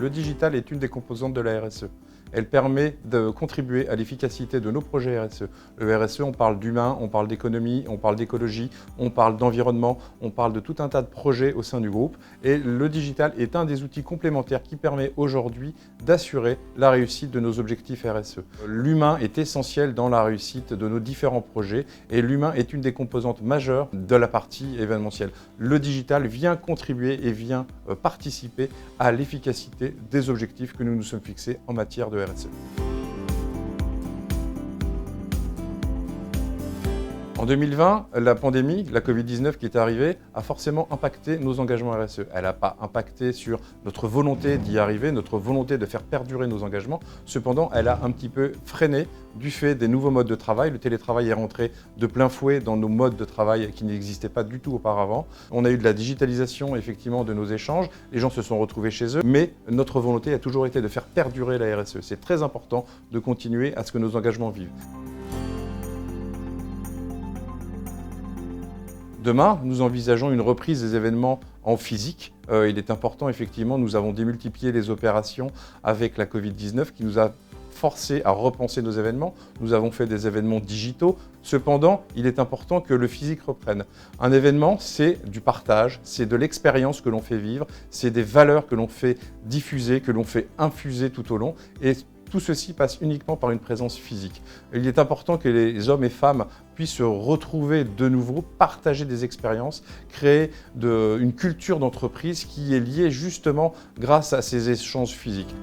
Le digital est une des composantes de la RSE. Elle permet de contribuer à l'efficacité de nos projets RSE. Le RSE, on parle d'humain, on parle d'économie, on parle d'écologie, on parle d'environnement, on parle de tout un tas de projets au sein du groupe. Et le digital est un des outils complémentaires qui permet aujourd'hui d'assurer la réussite de nos objectifs RSE. L'humain est essentiel dans la réussite de nos différents projets et l'humain est une des composantes majeures de la partie événementielle. Le digital vient contribuer et vient participer à l'efficacité des objectifs que nous nous sommes fixés en matière de RSE. En 2020, la pandémie, la Covid-19 qui est arrivée, a forcément impacté nos engagements RSE. Elle n'a pas impacté sur notre volonté d'y arriver, notre volonté de faire perdurer nos engagements. Cependant, elle a un petit peu freiné du fait des nouveaux modes de travail. Le télétravail est rentré de plein fouet dans nos modes de travail qui n'existaient pas du tout auparavant. On a eu de la digitalisation effectivement de nos échanges. Les gens se sont retrouvés chez eux, mais notre volonté a toujours été de faire perdurer la RSE. C'est très important de continuer à ce que nos engagements vivent. Demain, nous envisageons une reprise des événements en physique. Il est important, effectivement, nous avons démultiplié les opérations avec la Covid-19 qui nous a forcé à repenser nos événements. Nous avons fait des événements digitaux. Cependant, il est important que le physique reprenne. Un événement, c'est du partage, c'est de l'expérience que l'on fait vivre, c'est des valeurs que l'on fait diffuser, que l'on fait infuser tout au long. Et tout ceci passe uniquement par une présence physique. Il est important que les hommes et femmes puissent se retrouver de nouveau, partager des expériences, créer une culture d'entreprise qui est liée justement grâce à ces échanges physiques.